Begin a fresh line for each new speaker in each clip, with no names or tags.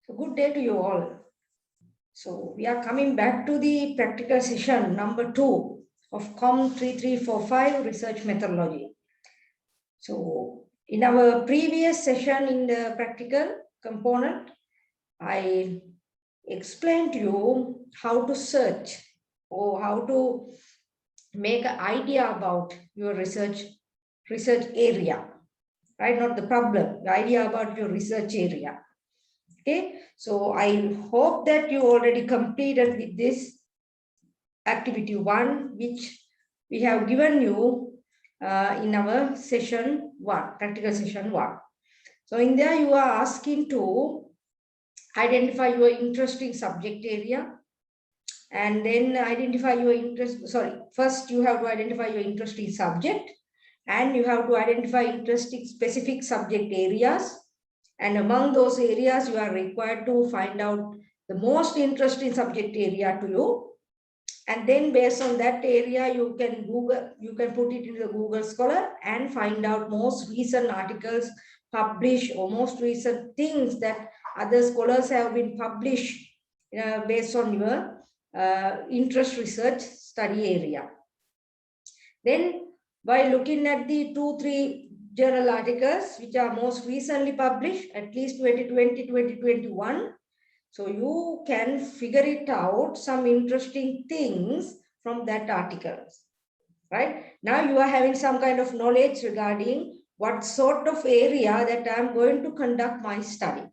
So good day to you all. So we are coming back to the practical session number 2 of COM 3345 research methodology. So in our previous session in the practical component, I explained to you how to search or how to make an idea about your research area, right? Not the problem, the idea about your research area. Okay, so I hope that you already completed with this activity 1, which we have given you in our session 1, practical session 1. So in there you are asking to identify your interesting subject area, and then identify your interest. Sorry, first you have to identify your interesting subject, and you have to identify interesting specific subject areas. And among those areas, you are required to find out the most interesting subject area to you. And then based on that area, you can put it into the Google Scholar and find out most recent articles published or most recent things that other scholars have been published based on your interest research study area. Then by looking at the 2-3 journal articles which are most recently published, at least 2020, 2021, so you can figure it out some interesting things from that articles, right? Now you are having some kind of knowledge regarding what sort of area that I'm going to conduct my study.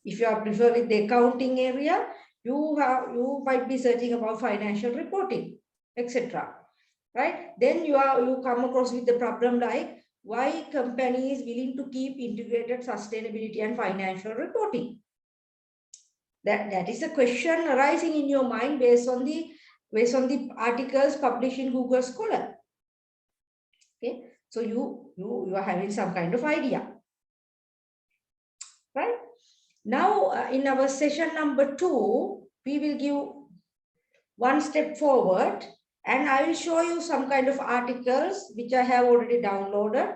If you are prefer with the accounting area, you might be searching about financial reporting, etc. Right? Then you come across with the problem like why company is willing to keep integrated sustainability and financial reporting. That is a question arising in your mind based on the articles published in Google Scholar. Okay, so you are having some kind of idea, right? Now in our session number 2, we will give one step forward, and I will show you some kind of articles which I have already downloaded,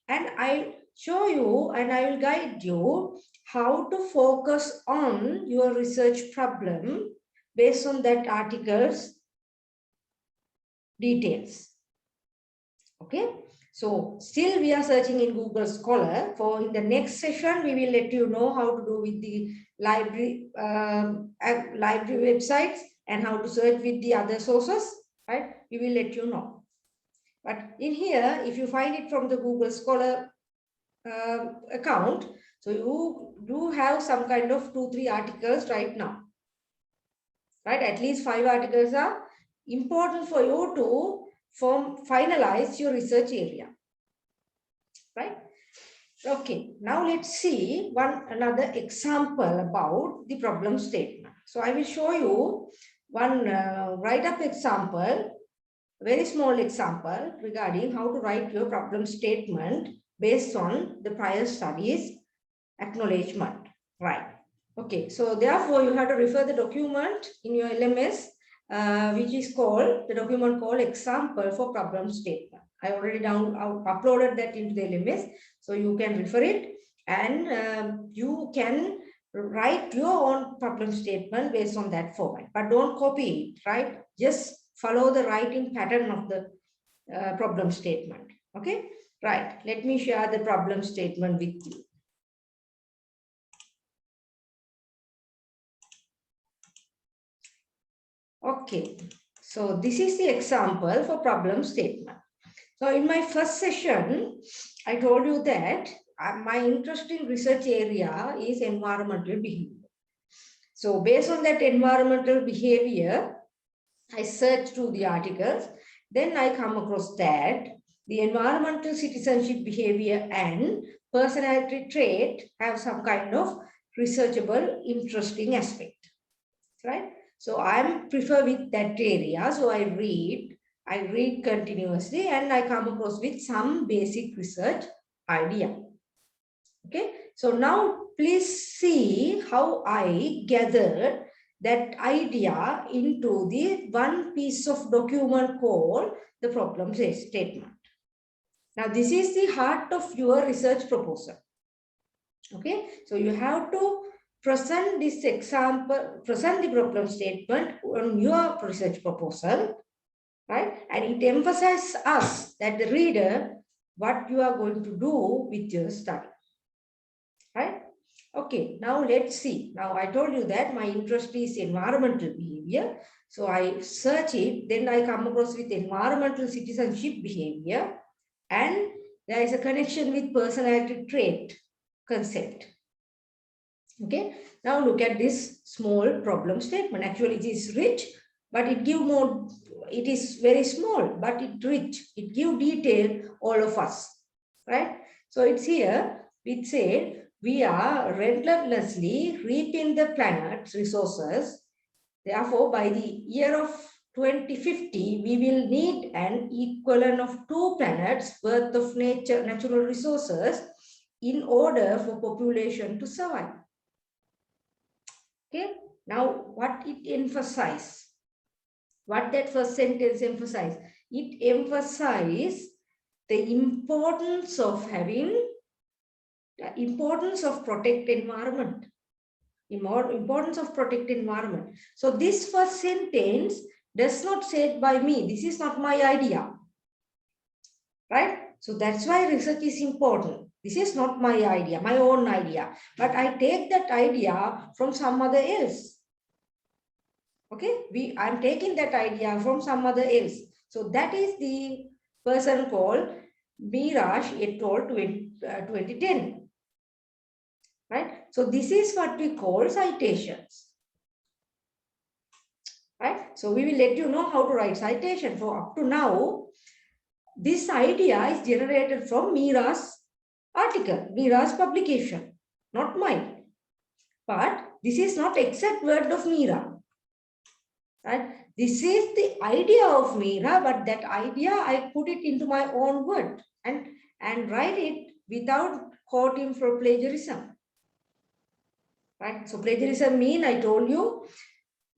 and I show you and I will guide you how to focus on your research problem based on that article's details. Okay, so still we are searching in Google Scholar. For in the next session, we will let you know how to do with the library websites and how to search with the other sources, right? We will let you know. But in here, if you find it from the Google Scholar account, so you do have some kind of 2-3 articles right now, right? At least 5 articles are important for you to finalize your research area, right? Okay, now let's see another example about the problem statement. So I will show you one write-up example, very small example regarding how to write your problem statement based on the prior studies acknowledgement, right? Okay, so therefore you have to refer the document in your LMS, which is called, the document called example for problem statement. I already uploaded that into the LMS, so you can refer it, and you can write your own problem statement based on that format, but don't copy it, right? Just follow the writing pattern of the problem statement. Okay, right? Let me share the problem statement with you. Okay, so this is the example for problem statement. So in my first session, I told you that my interesting research area is environmental behavior. So based on that environmental behavior, I search through the articles. Then I come across that the environmental citizenship behavior and personality trait have some kind of researchable interesting aspect, right? So I prefer with that area. So I read continuously and I come across with some basic research idea. Okay, so now please see how I gathered that idea into the one piece of document called the problem statement. Now this is the heart of your research proposal. Okay, so you have to present this example, present the problem statement on your research proposal, right? And it emphasizes us that the reader what you are going to do with your study, right? Okay, now let's see. Now I told you that my interest is environmental behavior. So I search it, then I come across with environmental citizenship behavior, and there is a connection with personality trait concept. Okay, now look at this small problem statement. Actually, it is rich, but it give more, it is very small, but it rich. It give detail all of us, right? So it's here, it said, we are relentlessly reaping the planet's resources. Therefore, by the year of 2050, we will need an equivalent of 2 planets worth of natural resources in order for population to survive. Okay, now what it emphasizes, what that first sentence emphasizes, it emphasizes the importance of having, the importance of protect environment, importance of protect environment. So this first sentence does not say it by me. This is not my idea, right? So that's why research is important. This is not my idea, my own idea, but I take that idea from some other else. Okay, I'm taking that idea from some other else. So that is the person called Mirage et al. 2010. Right? So this is what we call citations. Right? So we will let you know how to write citation. So up to now, this idea is generated from Mira's article, Mira's publication, not mine. But this is not exact word of Mira. Right? This is the idea of Mira, but that idea I put it into my own word and write it without quoting for plagiarism. Right? So plagiarism means, I told you,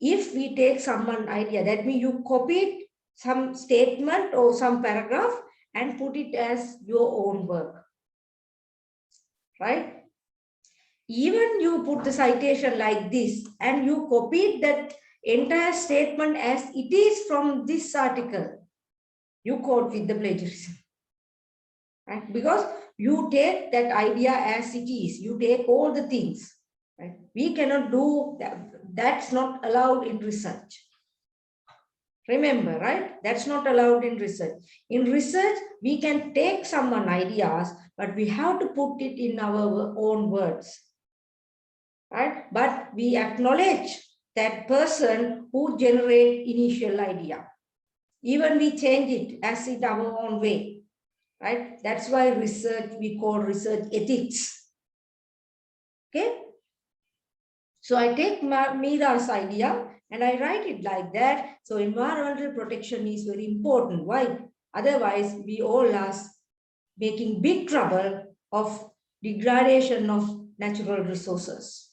if we take someone's idea, that means you copied some statement or some paragraph and put it as your own work. Right? Even you put the citation like this and you copied that entire statement as it is from this article, you quote with the plagiarism. Right? Because you take that idea as it is, you take all the things. Right? We cannot do that. That's not allowed in research. Remember, right? That's not allowed in research. In research, we can take someone's ideas, but we have to put it in our own words. Right? But we acknowledge that person who generate initial idea. Even we change it as in our own way. Right? That's why research, we call research ethics. Okay? So I take Mira's idea and I write it like that. So environmental protection is very important. Why? Otherwise, we all are making big trouble of degradation of natural resources.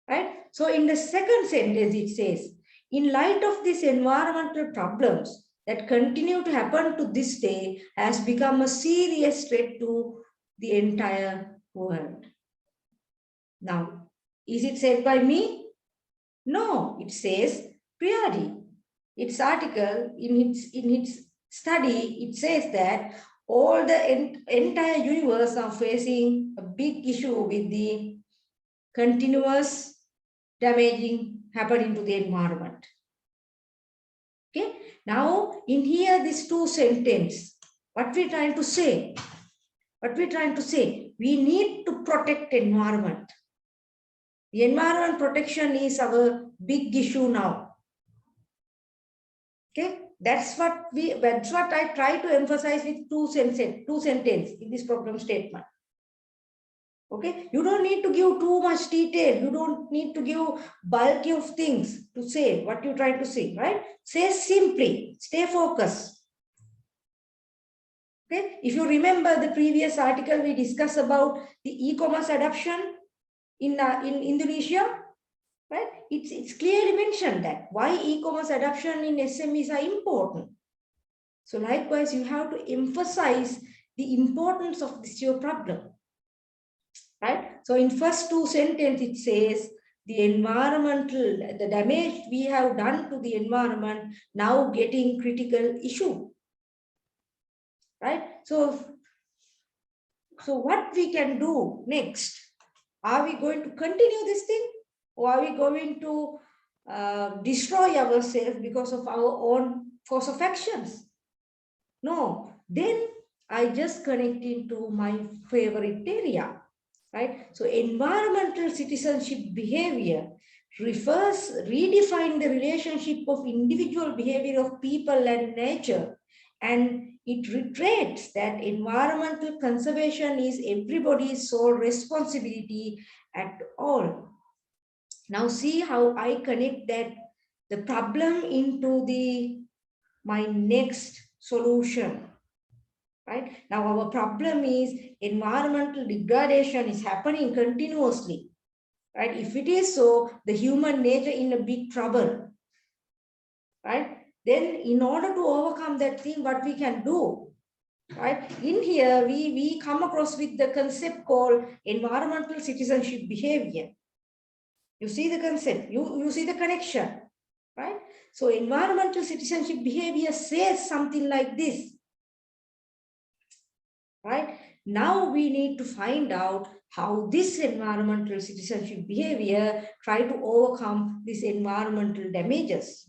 Right? So in the second sentence, it says, in light of these environmental problems that continue to happen to this day, has become a serious threat to the entire world. Now, is it said by me? No, it says Priori. Its article, in its study, it says that all the entire universe are facing a big issue with the continuous damaging happening to the environment. Okay, now in here, these two sentences, what we're trying to say? What we're trying to say, we need to protect environment. The environment protection is our big issue now. Okay, that's what I try to emphasize with two sentences in this problem statement. Okay, you don't need to give too much detail. You don't need to give bulky of things to say what you're trying to say, right? Say simply, stay focused. Okay, if you remember the previous article, we discussed about the e-commerce adoption in Indonesia, right? It's clearly mentioned that why e-commerce adoption in SMEs are important. So likewise, you have to emphasize the importance of this your problem. Right? So in first two sentences, it says the environmental, the damage we have done to the environment now getting critical issue, right? So what we can do next? Are we going to continue this thing, or are we going to destroy ourselves because of our own force of actions? No, then I just connect into my favorite area, right? So environmental citizenship behavior redefine the relationship of individual behavior of people and nature, and it reiterates that environmental conservation is everybody's sole responsibility at all. Now see how I connect that the problem into my next solution. Right? Now our problem is environmental degradation is happening continuously. Right? If it is so, the human nature in a big trouble. Right? Then in order to overcome that thing, what we can do? Right? In here, we come across with the concept called environmental citizenship behavior. You see the concept, you see the connection, right? So environmental citizenship behavior says something like this, right? Now we need to find out how this environmental citizenship behavior try to overcome these environmental damages.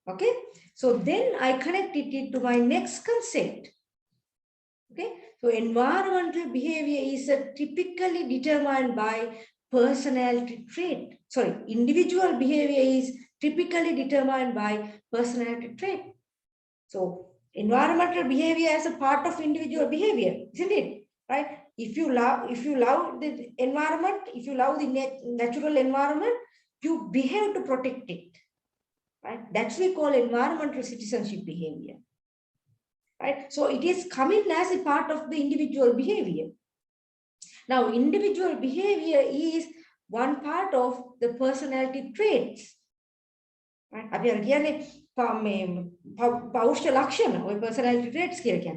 Okay, so then I connected it to my next concept. Okay, so environmental behavior is typically determined by personality trait. Sorry, individual behavior is typically determined by personality trait. So environmental behavior as a part of individual behavior, isn't it? Right? If you love the environment, if you love the natural environment, you behave to protect it. Right? That's we call environmental citizenship behavior. Right? So it is coming as a part of the individual behavior. Now, individual behavior is one part of the personality traits. Right? පෞෂ්‍ය ලක්ෂණ ඔය personality traits කියලා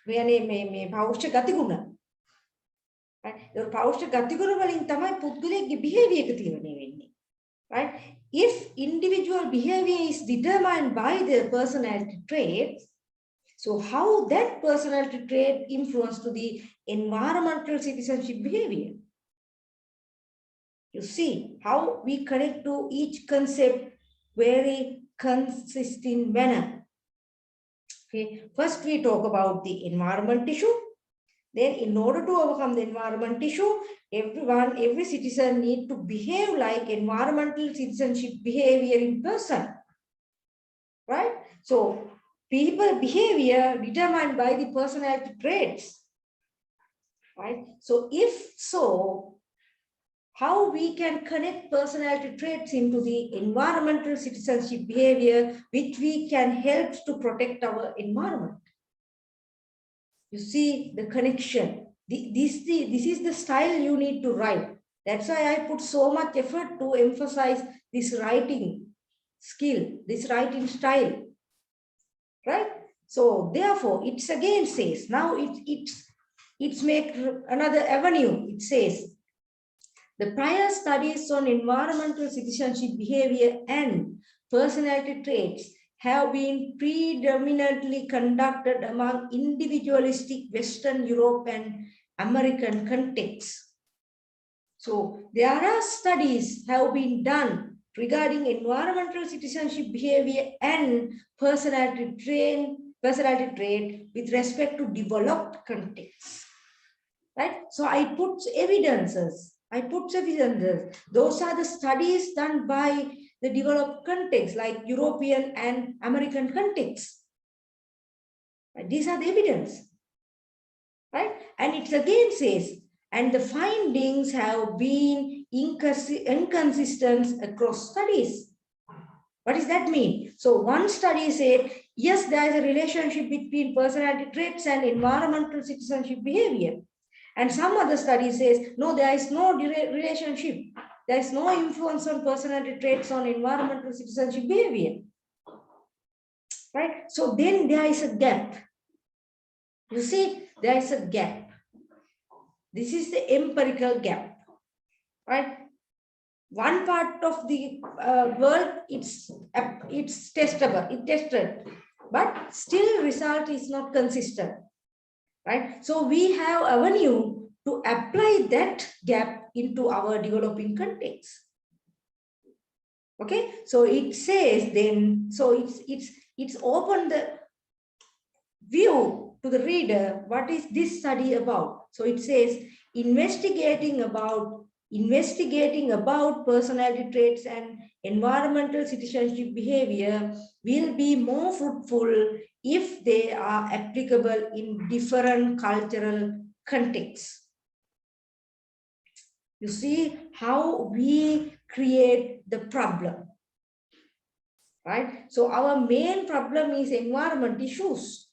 කියන්නේ මේ පෞෂ්‍ය ගතිගුණ. right? ඒ පෞෂ්‍ය ගතිගුණ වලින් තමයි පුද්ගලයාගේ behavior එක තීරණය වෙන්නේ. right? If individual behavior is determined by the personality traits, so how that personality trait influence to the environmental citizenship behavior? You see how we connect to each concept very consistent manner. Okay, first we talk about the environment issue. Then in order to overcome the environment issue, every citizen need to behave like environmental citizenship behavior in person. Right? So people behavior determined by the personality traits. Right? So if so, how we can connect personality traits into the environmental citizenship behavior, which we can help to protect our environment. You see the connection. This is the style you need to write. That's why I put so much effort to emphasize this writing skill, this writing style. Right? So therefore, it's again says, now it's make another avenue. It says, the prior studies on environmental citizenship behavior and personality traits have been predominantly conducted among individualistic Western Europe and American contexts. So there are studies have been done regarding environmental citizenship behavior and personality trait with respect to developed contexts. Right? So I put evidences. Those are the studies done by the developed context, like European and American contexts. Right? These are the evidence. Right? And it again says, and the findings have been inconsistent across studies. What does that mean? So one study said, yes, there is a relationship between personality traits and environmental citizenship behavior. And some other study says, no, there is no relationship. There is no influence on personality traits on environmental citizenship behavior. Right? So then there is a gap. You see, there is a gap. This is the empirical gap. right? One part of the world, it's testable, it tested, but still result is not consistent, right? So we have avenue to apply that gap into our developing context. Okay, so it says then, so it's open the view to the reader, what is this study about? So it says investigating about personality traits and environmental citizenship behavior will be more fruitful if they are applicable in different cultural contexts. You see how we create the problem, right? So our main problem is environment issues,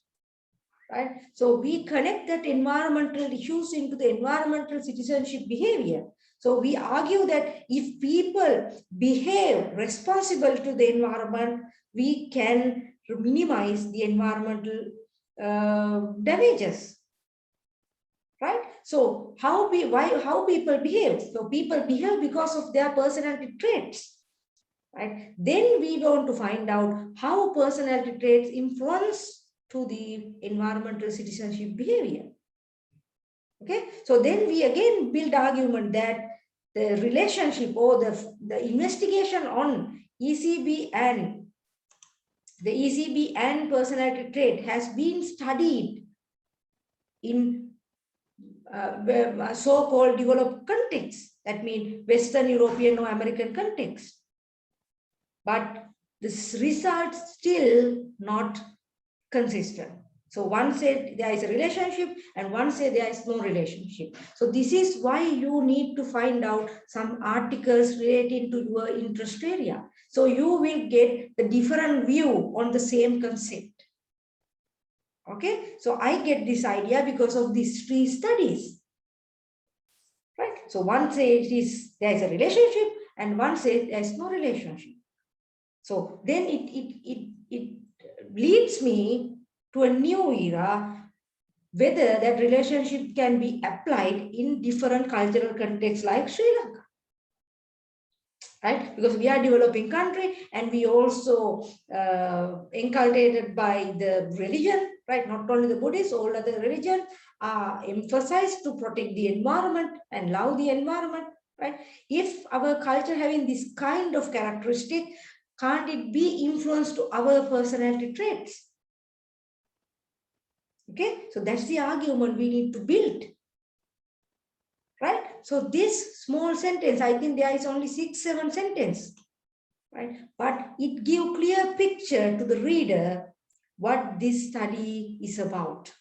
right? So we connect that environmental issues into the environmental citizenship behavior. So we argue that if people behave responsible to the environment, we can minimize the environmental damages, right? So how people behave? So people behave because of their personality traits, right? Then we want to find out how personality traits influence to the environmental citizenship behavior. Okay, so then we again build argument that the relationship or the investigation on ECB and personality trait has been studied in so-called developed contexts, that means Western European or American context. But this results still not consistent. So one said there is a relationship and one said there is no relationship. So this is why you need to find out some articles relating to your interest area. So you will get the different view on the same concept. Okay, so I get this idea because of these 3 studies. Right? So one says there is a relationship and one says there is no relationship. So then it leads me to a new era, whether that relationship can be applied in different cultural contexts like Sri Lanka, right? Because we are a developing country and we also inculcated by the religion, right? Not only the Buddhists, all other religions are emphasized to protect the environment and love the environment, right? If our culture having this kind of characteristic, can't it be influenced to our personality traits? Okay, so that's the argument we need to build, right? So this small sentence, I think there is only 6-7 sentences, right? But it gives clear picture to the reader what this study is about.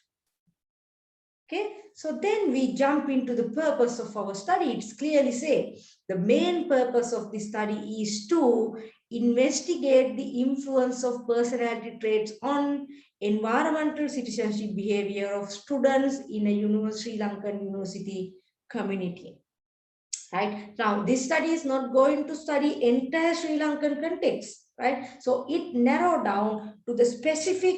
Okay, so then we jump into the purpose of our study. It's clearly say the main purpose of this study is to investigate the influence of personality traits on environmental citizenship behavior of students in a Sri Lankan university community. Right now, this study is not going to study entire Sri Lankan context, right? So it narrowed down to the specific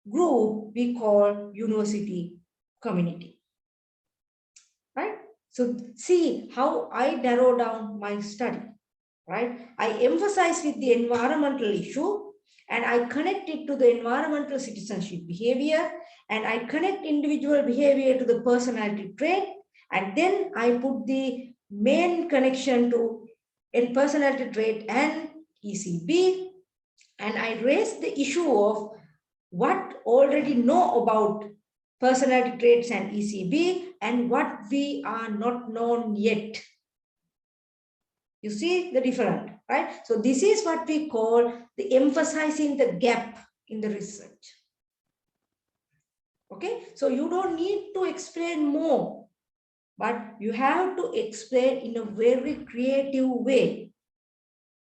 group we call university community, right? So see how I narrow down my study, right? I emphasize with the environmental issue and I connect it to the environmental citizenship behavior and I connect individual behavior to the personality trait and then I put the main connection to a personality trait and ECB and I raise the issue of what already know about personality traits and ECB and what we are not known yet. You see the difference, right? So this is what we call the emphasizing the gap in the research. Okay, so you don't need to explain more, but you have to explain in a very creative way.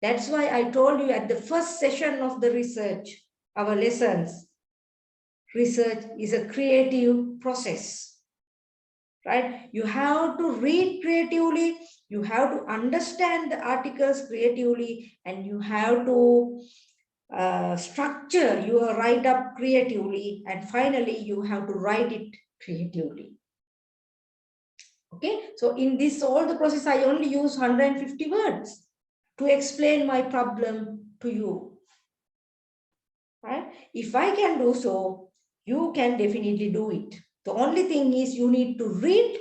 That's why I told you at the first session of the research, our lessons, research is a creative process, right? You have to read creatively, you have to understand the articles creatively, and you have to structure your write-up creatively, and finally you have to write it creatively. Okay, so in this all the process, I only use 150 words to explain my problem to you. Right? If I can do so, you can definitely do it. The only thing is you need to read,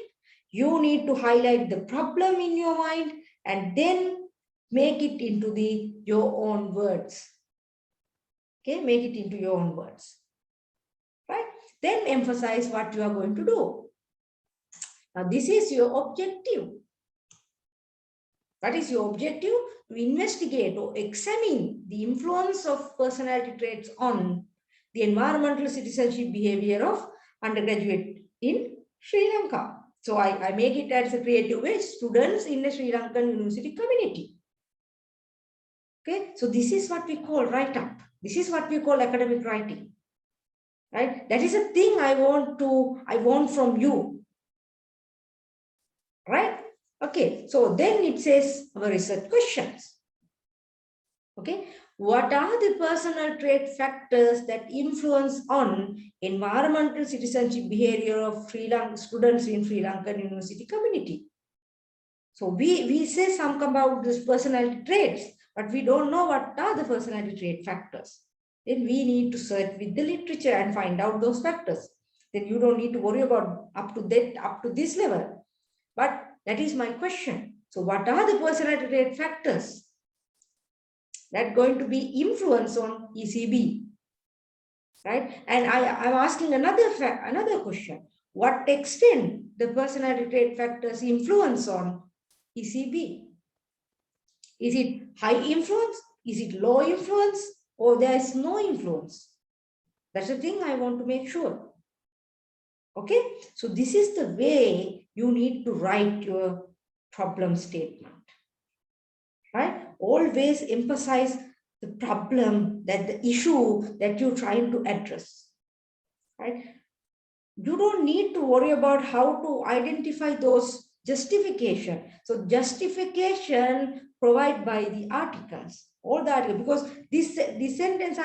you need to highlight the problem in your mind, and then make it into your own words. Okay, make it into your own words. Right? Then emphasize what you are going to do. Now, this is your objective. What is your objective? To investigate or examine the influence of personality traits on the environmental citizenship behavior of undergraduate in Sri Lanka. So I make it as a creative way, students in the Sri Lankan university community. Okay, so this is what we call write-up. This is what we call academic writing. Right? That is a thing I want from you. Right? Okay, so then it says our research questions. Okay, what are the personal trait factors that influence on environmental citizenship behavior of Sri Lankan students in Sri Lankan university community? So we say some about this personality traits, but we don't know what are the personality trait factors. Then we need to search with the literature and find out those factors. Then you don't need to worry about up to this level. But that is my question. So what are the personality trait factors that going to be influence on ECB, right? And I'm asking another question. What extent the personality trait factors influence on ECB? Is it high influence? Is it low influence? Or there is no influence? That's the thing I want to make sure. Okay, so this is the way you need to write your problem statement, right? Always emphasize the problem, that the issue that you're trying to address, right? You don't need to worry about how to identify those justification. So justification provided by the articles, all the articles, because this sentence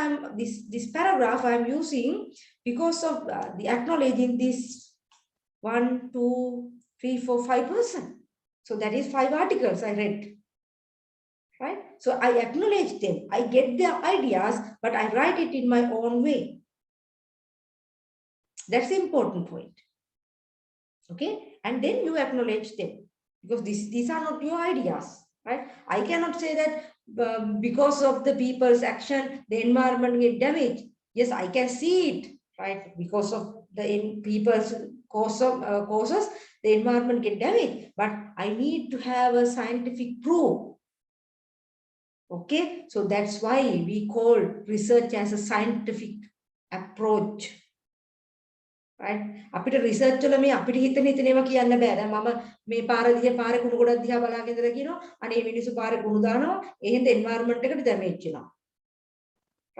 this paragraph I'm using because of the acknowledging this 1, 2, 3, 4, 5%. So that is 5 articles I read. Right? So I acknowledge them, I get their ideas, but I write it in my own way. That's the important point. Okay, and then you acknowledge them, because these are not your ideas, right? I cannot say that because of the people's action, the environment get damaged. Yes, I can see it, right? Because of the people's causes, the environment get damaged, but I need to have a scientific proof. Okay, so that's why we call research as a scientific approach. right? අපිට research වල මේ අපිට හිතේවා කියන්න බෑ. දැන් මම මේ පාර කුණු ගොඩක් දිහා බලාගෙන ඉඳලා කියනවා අනේ මිනිස්සු පාරේ කුණු දානවා ඒ හින්දා environment එකට damage වෙනවා.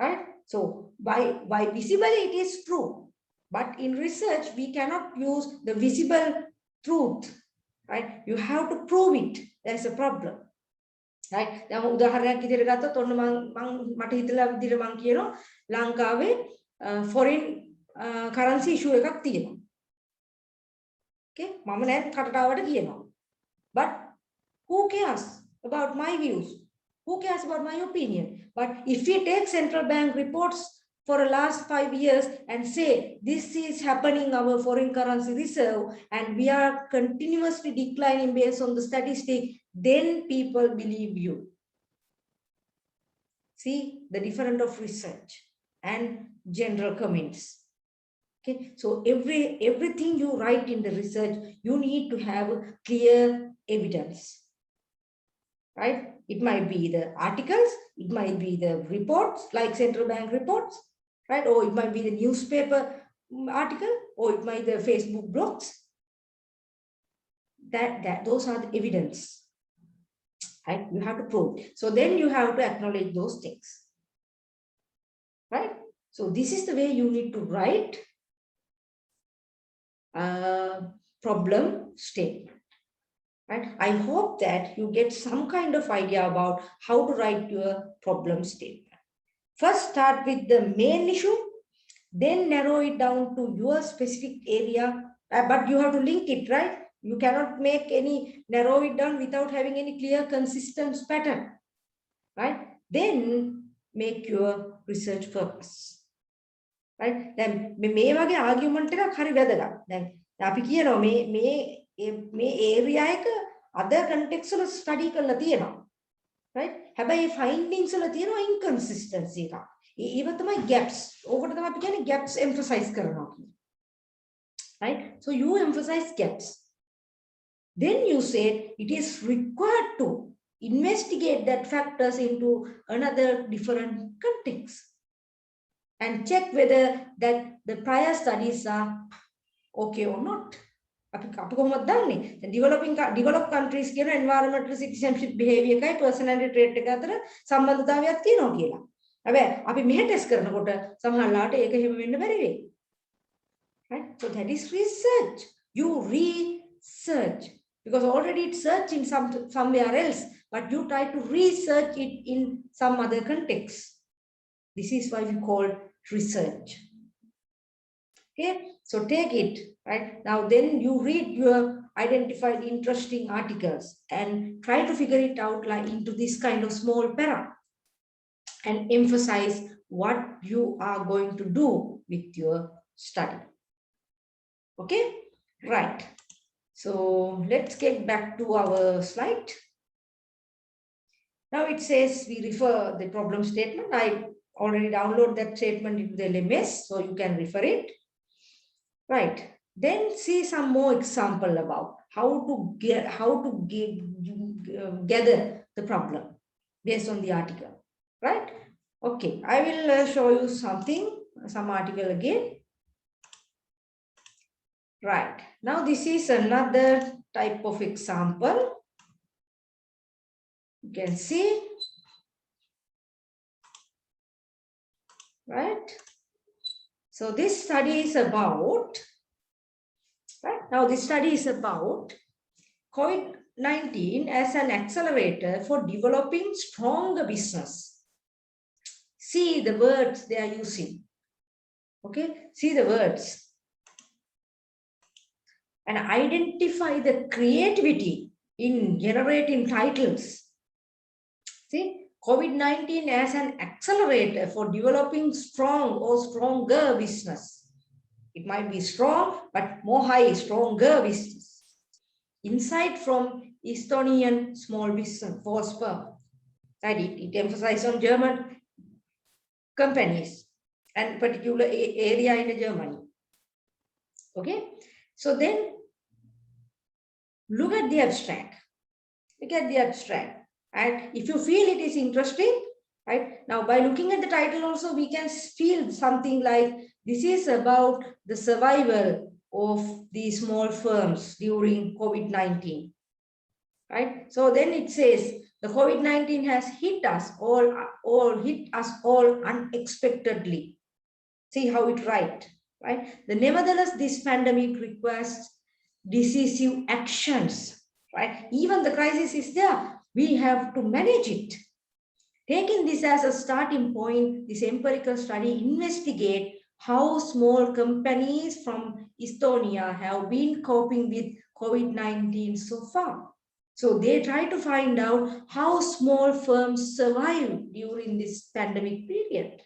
Right? So by visible it is true. But in research we cannot use the visible truth. Right? You have to prove it. There's a problem. right? දැන් උදාහරණයක් විදිහට ගත්තොත් ඔන්න මම මට හිතලා විදිහට මම කියනවා ලංකාවේ foreign currency issue එකක් තියෙනවා. Okay? මම නෑ කටටාවට කියනවා. But who cares about my views? Who cares about my opinion? But if we take central bank reports for the last 5 years and say this is happening our foreign currency reserve and we are continuously declining based on the statistic, then people believe you. See the difference of research and general comments. Okay, so everything you write in the research, you need to have clear evidence, right? It might be the articles, it might be the reports like central bank reports, right? Or it might be the newspaper article, or it might be the Facebook blogs. Those are the evidence, right? You have to prove. So then you have to acknowledge those things, right? So this is the way you need to write problem statement, right? I hope that you get some kind of idea about how to write your problem statement. First start with the main issue, then narrow it down to your specific area, but you have to link it, right? You cannot make any, narrow it down without having any clear, consistent pattern, right? Then make your research purpose, right? Then මේ වගේ argument එකක් හරි වැදගත්. දැන් අපි කියනවා මේ area එක other context වල study කරලා තියෙනවා, right? හැබැයි findings වල තියෙනවා inconsistency එකක්. ඒව තමයි gaps. ඕකට තමයි අපි කියන්නේ gaps emphasize කරනවා කියන්නේ. Right? So you emphasize gaps. Then you said it is required to investigate that factors into another different context and check whether that the prior studies are okay or not. අපි කොහොමද දන්නේ? developed countries කියන environmental citizenship behavior එකයි personality trait එක අතර සම්බන්ධතාවයක් තියෙනවා කියලා. හැබැයි අපි මෙහෙ ටෙස්ට් කරනකොට සමහරවිට ඒක එහෙම වෙන්න බැරි වෙයි. Right? So that is research. You research because already it's searching somewhere else, but you try to research it in some other context. This is why we call research. Okay, so take it right now. Then you read your identified interesting articles and try to figure it out like into this kind of small para and emphasize what you are going to do with your study. Okay, right. So let's get back to our slide. Now it says we refer the problem statement. I already download that statement into the LMS, so you can refer it. Right. Then see some more example about how to gather the problem based on the article. Right. Okay. I will show you some article again. Right. Now this is another type of example. You can see. Right. So this study is about, right? Now this study is about COVID-19 as an accelerator for developing stronger business. See the words they are using. Okay. See the words. And identify the creativity in generating titles. See, COVID-19 as an accelerator for developing strong or stronger business. It might be strong, but more high, stronger business. Insight from Estonian small business firm. Right? It emphasizes on German companies and particular area in Germany. Okay. So then look at the abstract. Look at the abstract. And if you feel it is interesting, right? Now, by looking at the title also, we can feel something like this is about the survival of these small firms during COVID-19, right? So then it says the COVID-19 has hit us all unexpectedly. See how it write, right? Nevertheless, this pandemic requires decisive actions, right? Even the crisis is there. We have to manage it. Taking this as a starting point, this empirical study investigate how small companies from Estonia have been coping with COVID-19 so far. So they try to find out how small firms survive during this pandemic period.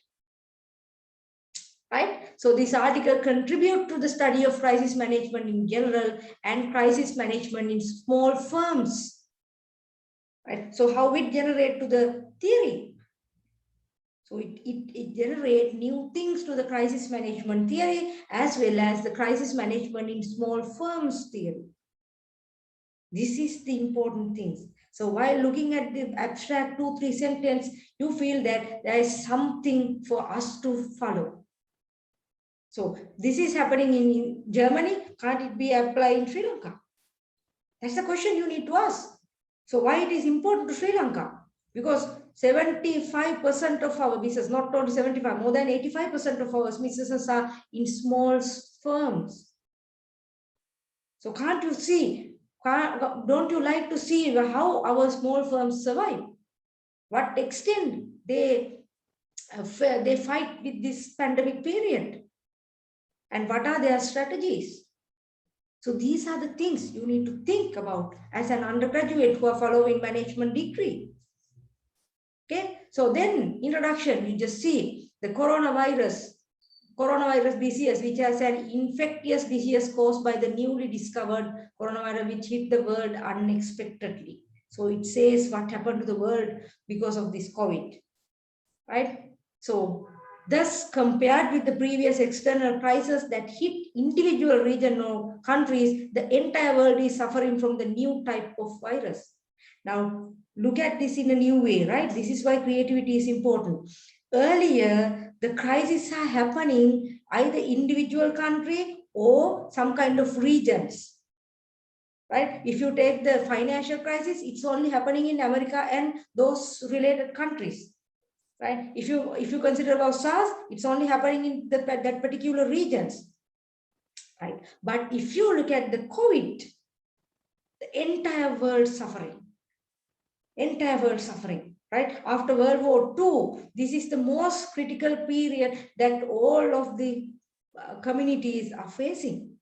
Right? So this article contributes to the study of crisis management in general and crisis management in small firms. Right? So how it generate to the theory? So it generates new things to the crisis management theory as well as the crisis management in small firms theory. This is the important things. So while looking at the abstract 2-3 sentence, you feel that there is something for us to follow. So this is happening in Germany. Can't it be applied in Sri Lanka? That's the question you need to ask. So why it is important to Sri Lanka? Because 75% of our business, not only 75, more than 85% of our businesses are in small firms. So can't you see, don't you like to see how our small firms survive? What extent they fight with this pandemic period? And what are their strategies? So these are the things you need to think about as an undergraduate who are following management degree. Okay, so then introduction, you just see the coronavirus BCS, which has an infectious disease caused by the newly discovered coronavirus, which hit the world unexpectedly. So it says what happened to the world because of this COVID, right? So thus, compared with the previous external crisis that hit individual region or countries, the entire world is suffering from the new type of virus. Now, look at this in a new way, right? This is why creativity is important. Earlier, the crises are happening either individual country or some kind of regions, right? If you take the financial crisis, it's only happening in America and those related countries. Right? If you consider about SARS, it's only happening in that particular regions, right? But if you look at the COVID, the entire world suffering, right? After World War II, this is the most critical period that all of the communities are facing.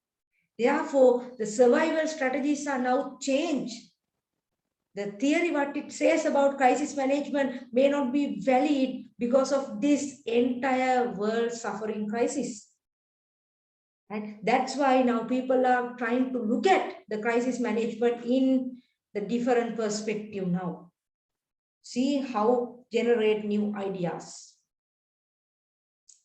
Therefore, the survival strategies are now changed. The theory, what it says about crisis management may not be valid because of this entire world suffering crisis. And that's why now people are trying to look at the crisis management in the different perspective now. See how generate new ideas.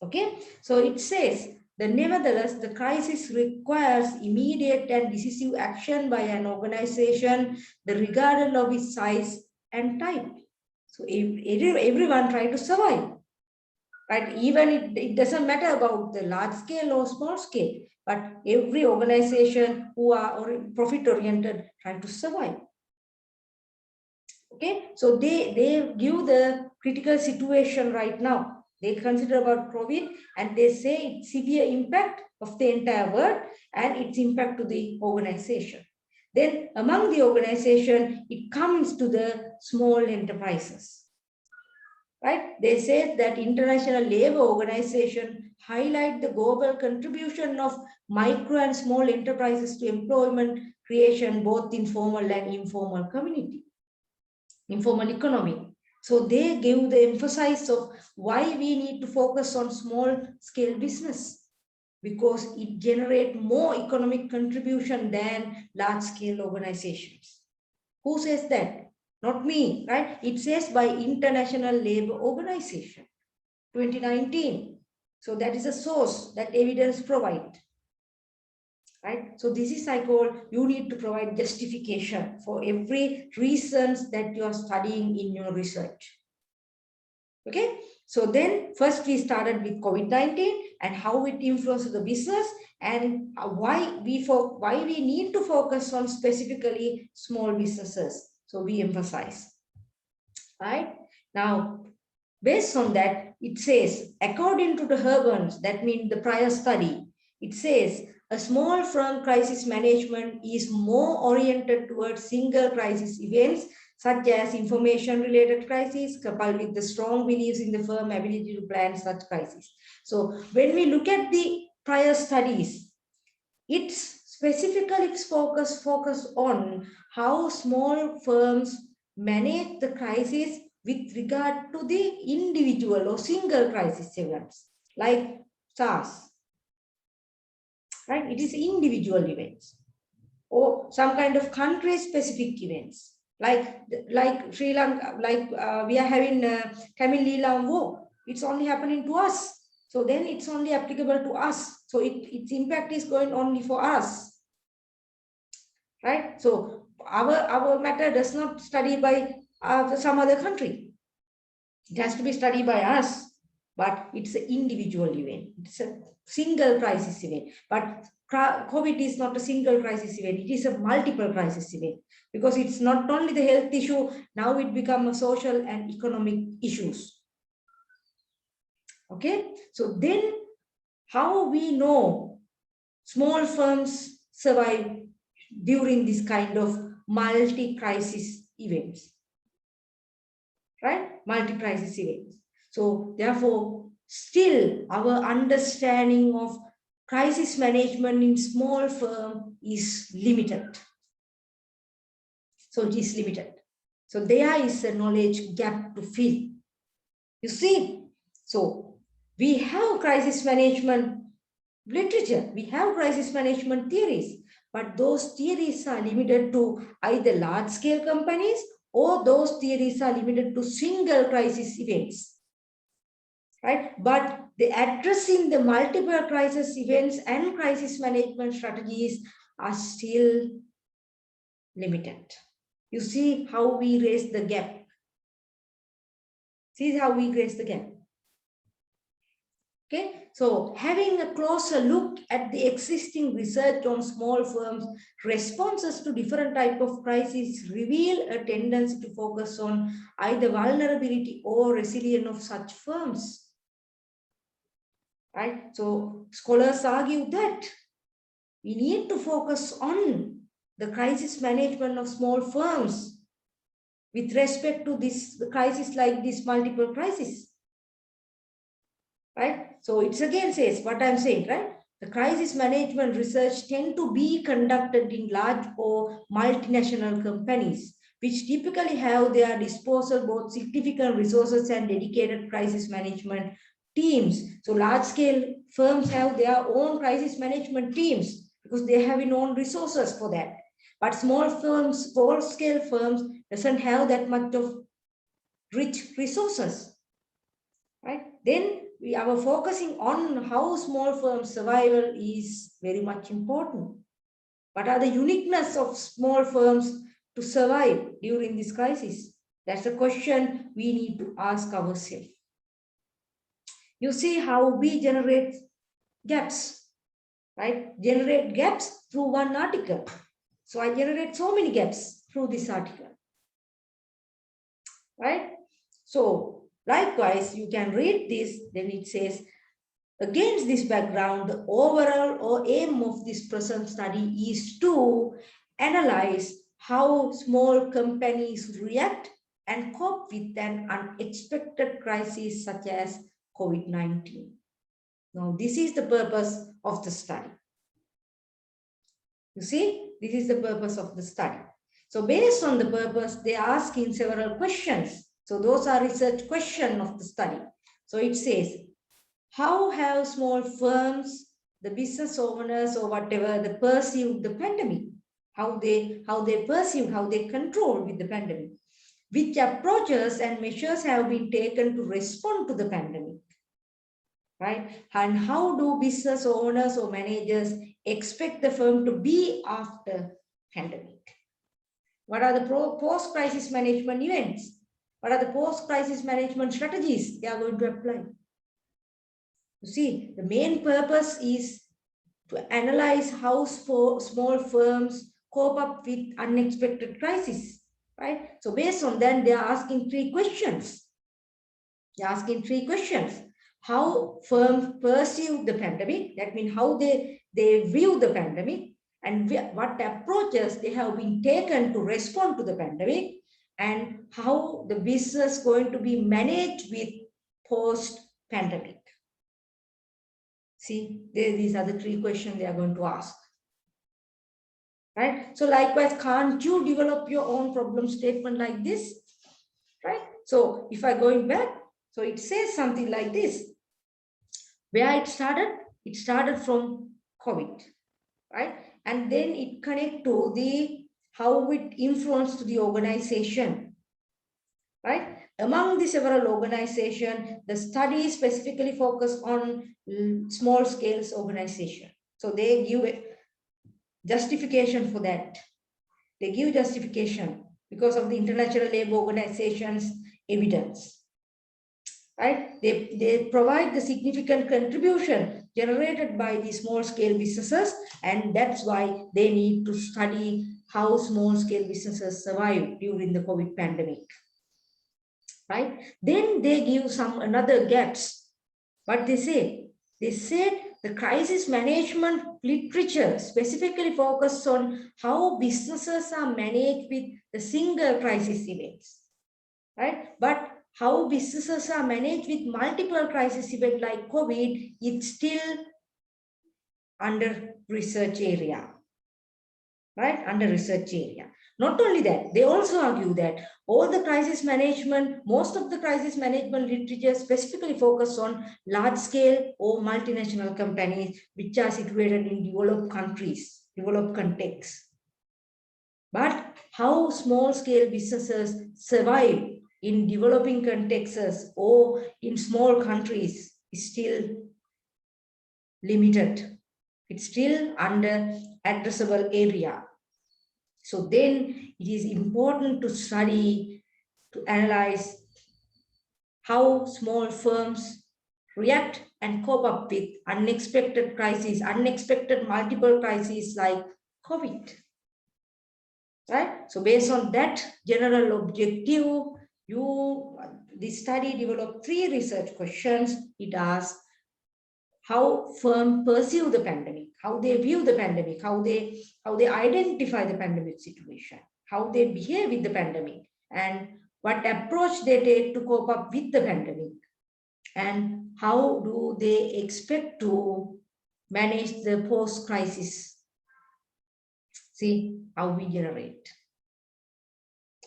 Okay, so it says that nevertheless, the crisis requires immediate and decisive action by an organization, regardless of its size and type. So everyone try to survive, right? Even it doesn't matter about the large scale or small scale, but every organization who are profit oriented trying to survive. Okay, so they give the critical situation right now. They consider about COVID and they say it's severe impact of the entire world and its impact to the organization. Then among the organization, it comes to the small enterprises, right? They say that International Labour Organization highlight the global contribution of micro and small enterprises to employment creation, both in formal and informal community, informal economy. So they give the emphasis of why we need to focus on small scale business, because it generates more economic contribution than large scale organizations. Who says that? Not me, right? It says by International Labour Organization, 2019. So that is a source that evidence provide. Right? So this is I call, you need to provide justification for every reasons that you are studying in your research. Okay, so then first we started with COVID-19 and how it influences the business and why we need to focus on specifically small businesses. So we emphasize, right? Now, based on that, it says, according to the Herbans, that means the prior study, it says a small firm crisis management is more oriented towards single crisis events, such as information-related crises, coupled with the strong beliefs in the firm ability to plan such crises. So when we look at the prior studies, it's specifically focus on how small firms manage the crisis with regard to the individual or single crisis events, like SARS, right? It is individual events or some kind of country-specific events, like Sri Lanka, we are having Tamil Eelam war. It's only happening to us. So then it's only applicable to us. So its impact is going only for us, right? So our matter does not study by some other country. It has to be studied by us, but it's an individual event. It's a single crisis event. But COVID is not a single crisis event. It is a multiple crisis event because it's not only the health issue, now it becomes a social and economic issues. Okay, so then how we know small firms survive during this kind of multi-crisis events, right? Multi-crisis events. So therefore, still our understanding of crisis management in small firm is limited. So it is limited. So there is a knowledge gap to fill. You see, so we have crisis management literature, we have crisis management theories, but those theories are limited to either large-scale companies or those theories are limited to single crisis events, right? But the addressing the multiple crisis events and crisis management strategies are still limited. You see how we raise the gap. See how we raise the gap. Okay, so having a closer look at the existing research on small firms' responses to different types of crises reveal a tendency to focus on either vulnerability or resilience of such firms. Right? So scholars argue that we need to focus on the crisis management of small firms with respect to this crisis like this multiple crisis. Right? So it's again says what I'm saying, right? The crisis management research tend to be conducted in large or multinational companies, which typically have their disposal both significant resources and dedicated crisis management teams. So large scale firms have their own crisis management teams because they have their own resources for that. But small firms, small scale firms doesn't have that much of rich resources, right? Then we are focusing on how small firm survival is very much important. What are the uniqueness of small firms to survive during this crisis? That's a question we need to ask ourselves. You see how we generate gaps, right? Generate gaps through one article. So I generate so many gaps through this article, right? So likewise, you can read this, then it says, against this background, the overall aim of this present study is to analyze how small companies react and cope with an unexpected crisis such as COVID-19. Now, this is the purpose of the study. You see, this is the purpose of the study. So based on the purpose, they are asking several questions. So those are research questions of the study. So it says, how have small firms, the business owners or whatever, they perceived the pandemic? How they perceive, how they control with the pandemic? Which approaches and measures have been taken to respond to the pandemic? Right? And how do business owners or managers expect the firm to be after pandemic? What are the post-crisis management events? What are the post-crisis management strategies they are going to apply? You see, the main purpose is to analyze how small firms cope up with unexpected crises, right? So based on that, they are asking three questions. They're asking three questions. How firms perceive the pandemic, that means how they view the pandemic, and what approaches they have been taken to respond to the pandemic, and how the business going to be managed with post-pandemic. See, these are the three questions they are going to ask. Right? So likewise, can't you develop your own problem statement like this? Right? So if I going back, so it says something like this. Where it started from COVID, right? And then it connect to the how it influenced the organization, right? Among the several organizations, the study specifically focused on small scales organization. So they give a justification for that. They give justification because of the International Labour Organization's evidence. Right? They provide the significant contribution generated by the small scale businesses, and that's why they need to study how small scale businesses survive during the COVID pandemic. Right? Then they give some another gaps. What they say? They said the crisis management literature specifically focuses on how businesses are managed with the single crisis events, right? But how businesses are managed with multiple crisis events like COVID, it's still under research area, right? Under research area. Not only that, they also argue that all the crisis management, most of the crisis management literature specifically focus on large scale or multinational companies which are situated in developed countries, developed contexts. But how small scale businesses survive in developing contexts or in small countries is still limited. It's still under addressable area. So then it is important to study, to analyze how small firms react and cope up with unexpected crises, unexpected multiple crises like COVID. Right? So based on that general objective, this study developed 3 research questions. It asks how firms perceive the pandemic, how they view the pandemic, how they identify the pandemic situation, how they behave with the pandemic, and what approach they take to cope up with the pandemic, and how do they expect to manage the post-crisis. See how we generate.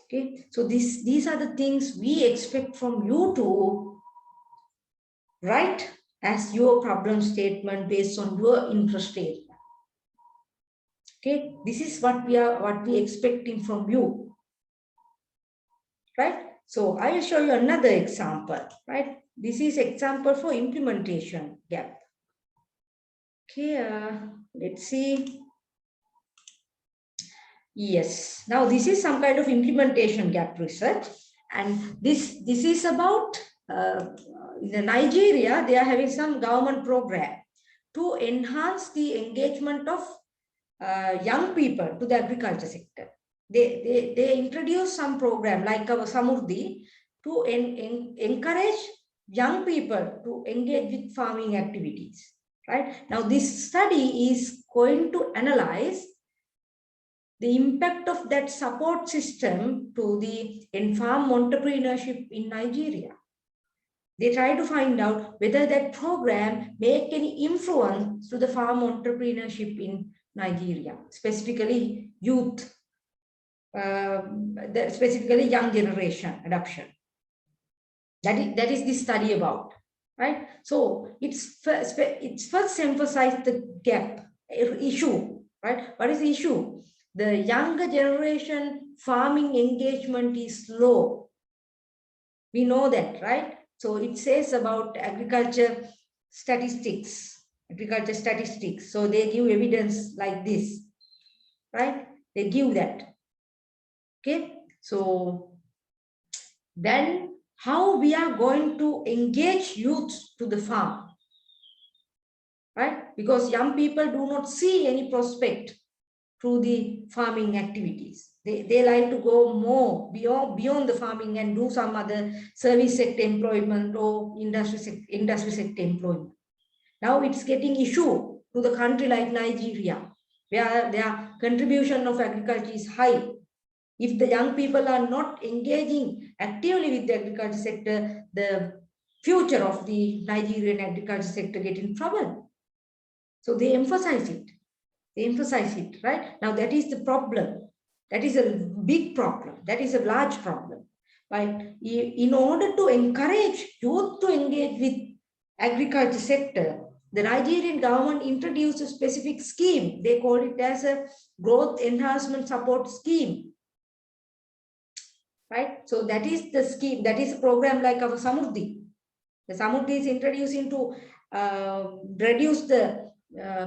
Okay, so these are the things we expect from you to write as your problem statement based on your interest area. Okay, this is what we expecting from you, right? So I will show you another example, right? This is example for implementation gap. Okay, let's see. Yes, now this is some kind of implementation gap research, and this is about in Nigeria. They are having some government program to enhance the engagement of young people to the agriculture sector. They introduce some program like our Samurdhi to encourage young people to engage with farming activities. Right now, this study is going to analyze the impact of that support system to the farm entrepreneurship in Nigeria. They try to find out whether that program make any influence to the farm entrepreneurship in Nigeria, specifically youth, specifically young generation adoption. That is the study about, right? So it's first emphasized the gap issue, right? What is the issue? The younger generation farming engagement is low. We know that, right? So it says about agriculture statistics. So they give evidence like this, right? They give that. Okay. So then how we are going to engage youth to the farm, right? Because young people do not see any prospect through the farming activities. They like to go more beyond the farming and do some other service sector employment or industry sector employment. Now it's getting issue to the country like Nigeria, where their contribution of agriculture is high. If the young people are not engaging actively with the agriculture sector, the future of the Nigerian agriculture sector get in trouble. So they emphasize it. Right? Now that is the problem. That is a big problem. That is a large problem. But in order to encourage youth to engage with agriculture sector, the Nigerian government introduced a specific scheme. They call it as a growth enhancement support scheme. Right? So that is the scheme. That is a program like our Samurdhi. The Samurdhi is introducing to reduce the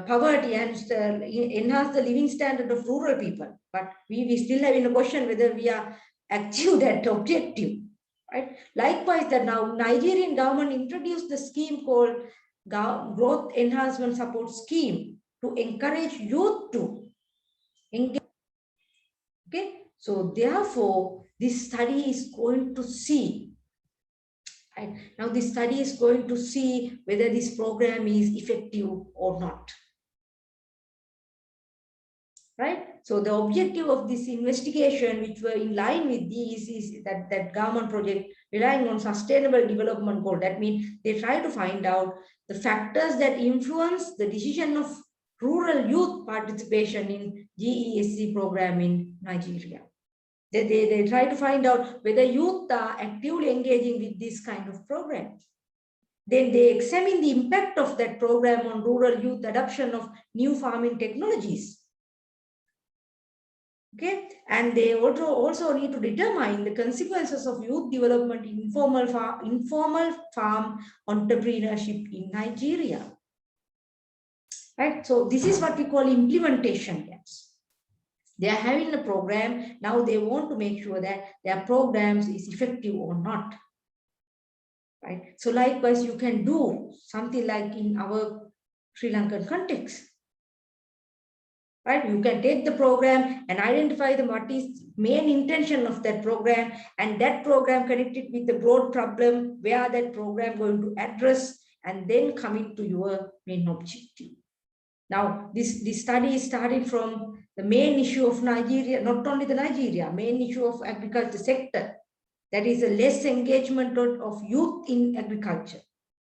poverty and enhance the living standard of rural people. But we still have in a question whether we are achieve that objective. Right? Likewise, that now Nigerian government introduced the scheme called Growth Enhancement Support Scheme to encourage youth to engage. Okay, so therefore, this study is going to see. Right. Now, this study is going to see whether this program is effective or not. Right. So the objective of this investigation, which were in line with these, is that government project relying on sustainable development goal. That means they try to find out the factors that influence the decision of rural youth participation in GESC program in Nigeria. They try to find out whether youth are actively engaging with this kind of program. Then they examine the impact of that program on rural youth adoption of new farming technologies. Okay, and they also need to determine the consequences of youth development in informal farm entrepreneurship in Nigeria. Right, so this is what we call implementation gaps. They are having a program, now they want to make sure that their programs is effective or not. Right, so likewise, you can do something like in our Sri Lankan context. Right, you can take the program and identify what is main intention of that program, and that program connected with the broad problem where that program going to address, and then commit to your main objective. Now, this study is starting from the main issue of Nigeria, not only the Nigeria, main issue of agriculture sector. That is a less engagement of youth in agriculture.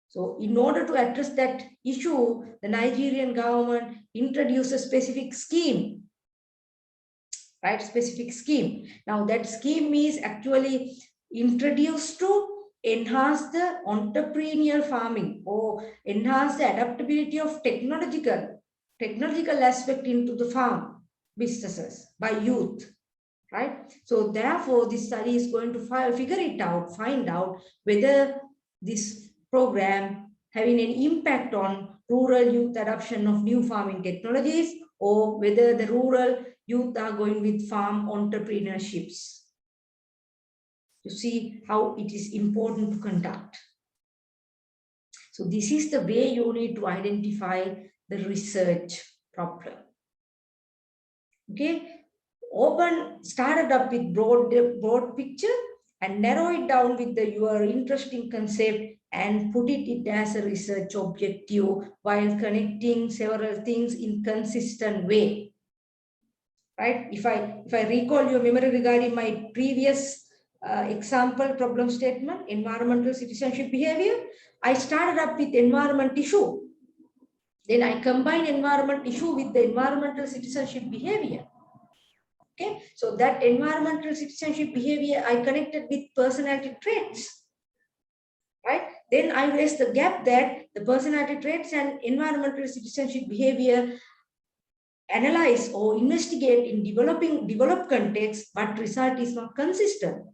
So in order to address that issue, the Nigerian government introduced a specific scheme, right? Specific scheme. Now that scheme is actually introduced to enhance the entrepreneurial farming or enhance the adaptability of technological aspect into the farm businesses by youth, right? So therefore, this study is going to find out whether this program having an impact on rural youth adoption of new farming technologies, or whether the rural youth are going with farm entrepreneurships. To see how it is important to conduct. So this is the way you need to identify the research problem. Okay, started up with broad picture and narrow it down with your interesting concept and put it as a research objective while connecting several things in consistent way. Right? If I recall your memory regarding my previous example problem statement, environmental citizenship behavior, I started up with environment issue. Then I combine environment issue with the environmental citizenship behavior. Okay, so that environmental citizenship behavior I connected with personality traits. Right? Then I raised the gap that the personality traits and environmental citizenship behavior analyze or investigate in developed context, but result is not consistent.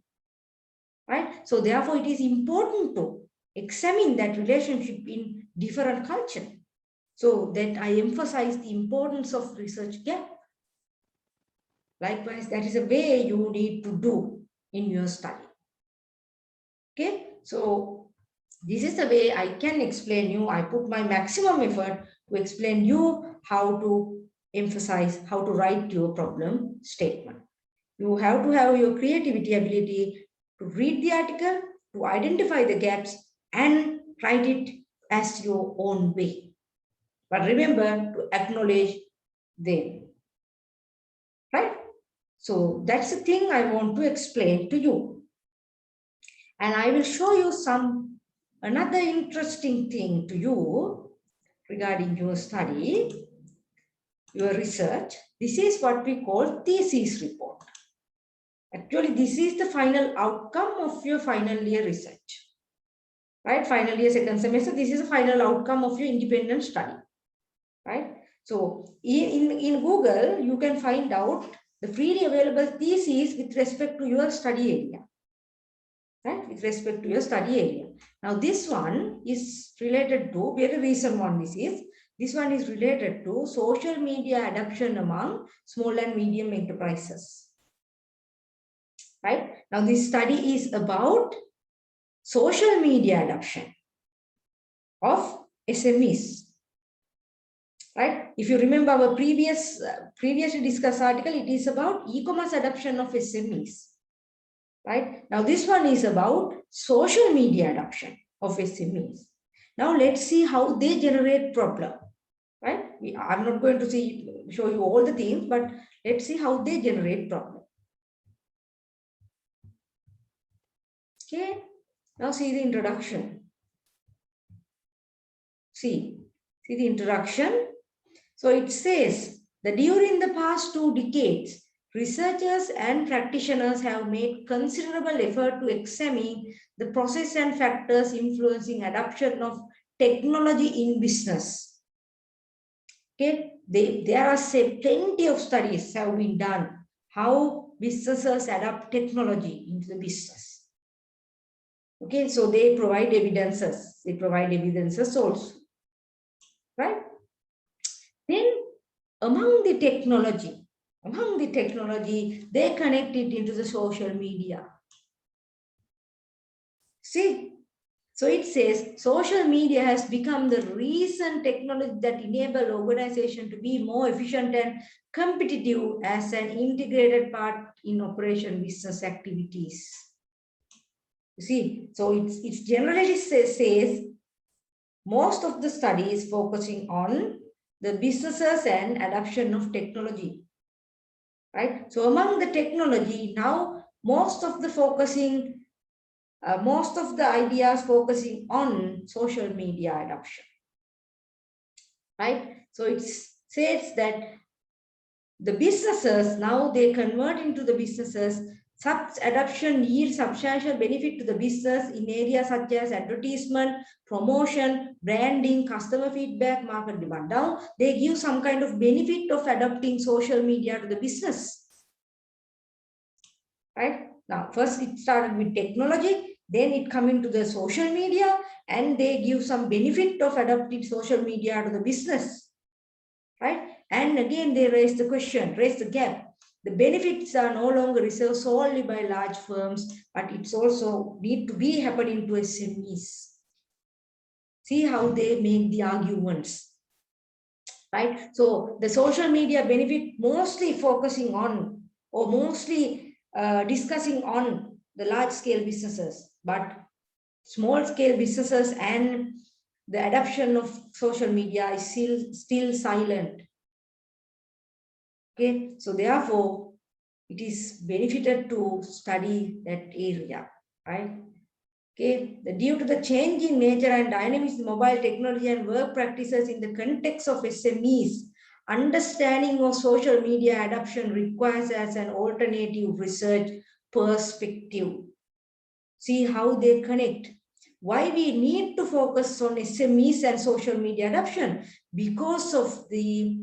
Right? So therefore, it is important to examine that relationship in different culture. So that I emphasize the importance of research gap. Likewise, that is a way you need to do in your study. Okay, so this is the way I can explain you. I put my maximum effort to explain you how to emphasize, how to write your problem statement. You have to have your creativity ability to read the article, to identify the gaps, and write it as your own way. But remember to acknowledge them. Right? So that's the thing I want to explain to you. And I will show you another interesting thing to you regarding your study, your research. This is what we call thesis report. Actually, this is the final outcome of your final year research. Right? Final year second semester, this is the final outcome of your independent study. Right? So in Google, you can find out the freely available thesis with respect to your study area. Right? With respect to your study area. Now, this one is related to, very recent one this one is related to social media adoption among small and medium enterprises. Right? Now, this study is about social media adoption of SMEs. Right? If you remember our previously discussed article, it is about e-commerce adoption of SMEs. Right? Now, this one is about social media adoption of SMEs. Now, let's see how they generate problem. Right? I'm not going to show you all the things, but let's see how they generate problem. Okay. Now, see the introduction. See the introduction. So it says that during the past 2 decades, researchers and practitioners have made considerable effort to examine the process and factors influencing adoption of technology in business. Okay, there are plenty of studies have been done how businesses adopt technology into the business. Okay, so they provide evidences. They provide evidences also, right? Then among the technology, they connect it into the social media. See, so it says social media has become the recent technology that enable organization to be more efficient and competitive as an integrated part in operation business activities. You see, so it's generally says most of the studies focusing on the businesses and adoption of technology, right? So among the technology now, most of the ideas focusing on social media adoption, right? So it says that the businesses now they convert into the businesses. Such adoption yields substantial benefit to the business in areas such as advertisement, promotion, branding, customer feedback, market demand. Now they give some kind of benefit of adopting social media to the business. Right? Now, first it started with technology, then it come into the social media, and they give some benefit of adopting social media to the business. Right? And again, they raise the gap. The benefits are no longer reserved solely by large firms, but it's also need to be happening to SMEs. See how they make the arguments, right? So the social media benefit mostly focusing on or mostly discussing on the large scale businesses, but small scale businesses and the adoption of social media is still silent. Okay, so therefore, it is benefited to study that area, right? Okay, due to the change in nature and dynamics of mobile technology and work practices in the context of SMEs, understanding of social media adoption requires as an alternative research perspective. See how they connect. Why we need to focus on SMEs and social media adoption? Because of the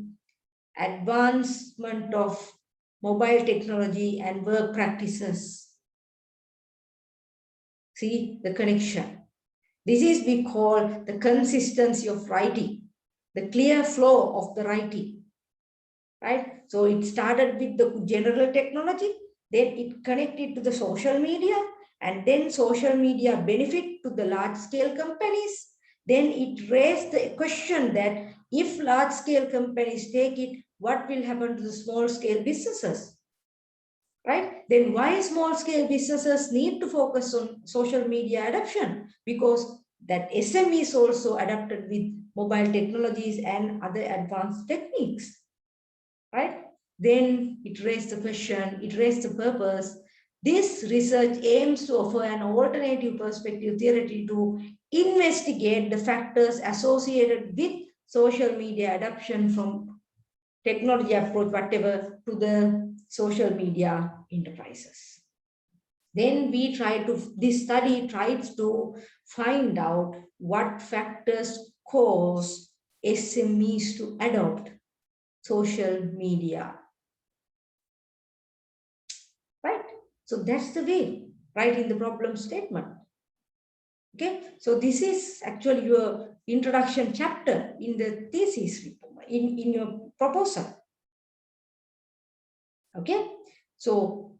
advancement of mobile technology and work practices. See the connection. This is we call the consistency of writing, the clear flow of the writing, right? So it started with the general technology, then it connected to the social media, and then social media benefit to the large scale companies. Then it raised the question that if large scale companies take it, what will happen to the small scale businesses? Right? Then why small scale businesses need to focus on social media adoption? Because that SME is also adapted with mobile technologies and other advanced techniques. Right? Then it raised the question, it raised the purpose. This research aims to offer an alternative perspective theory to investigate the factors associated with social media adoption from technology approach, whatever, to the social media enterprises. Then this study tries to find out what factors cause SMEs to adopt social media. Right? So that's the way, right in the problem statement. Okay, so this is actually your introduction chapter in the thesis report, in your proposal. Okay, so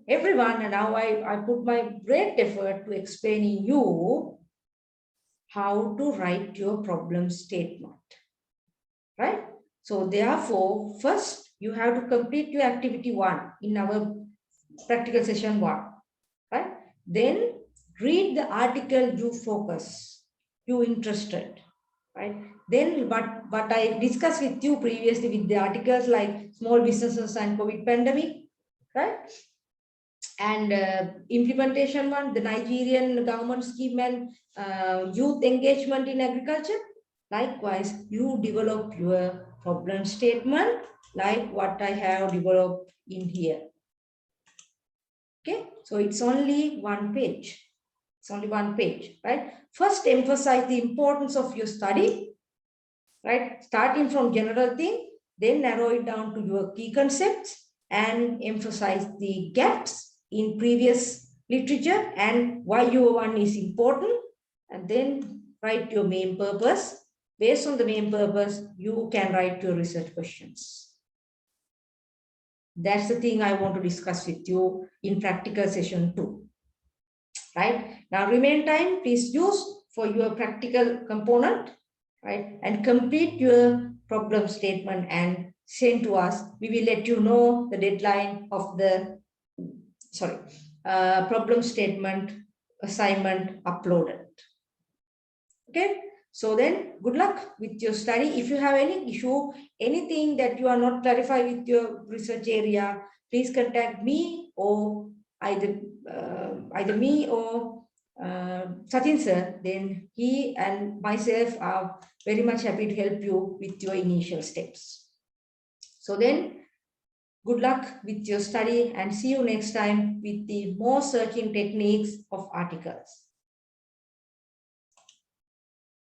everyone, and now I put my great effort to explaining you how to write your problem statement, right? So therefore, first you have to complete your activity 1 in our practical session 1, right? Then read the article you interested, right? Then what I discussed with you previously with the articles like small businesses and COVID pandemic, right? And implementation 1, the Nigerian government scheme and youth engagement in agriculture. Likewise, you develop your problem statement like what I have developed in here. Okay, so it's only one page. It's only one page, right? First, emphasize the importance of your study, right? Starting from general thing, then narrow it down to your key concepts and emphasize the gaps in previous literature and why your one is important, and then write your main purpose. Based on the main purpose, you can write your research questions. That's the thing I want to discuss with you in practical session 2. Right? Now, remain time, please use for your practical component, right? And complete your problem statement and send to us. We will let you know the deadline of the, problem statement assignment uploaded. Okay? So then, good luck with your study. If you have any issue, anything that you are not clarified with your research area, please contact me or either me or Sachin sir. Then he and myself are very much happy to help you with your initial steps. So then, good luck with your study and see you next time with the more searching techniques of articles.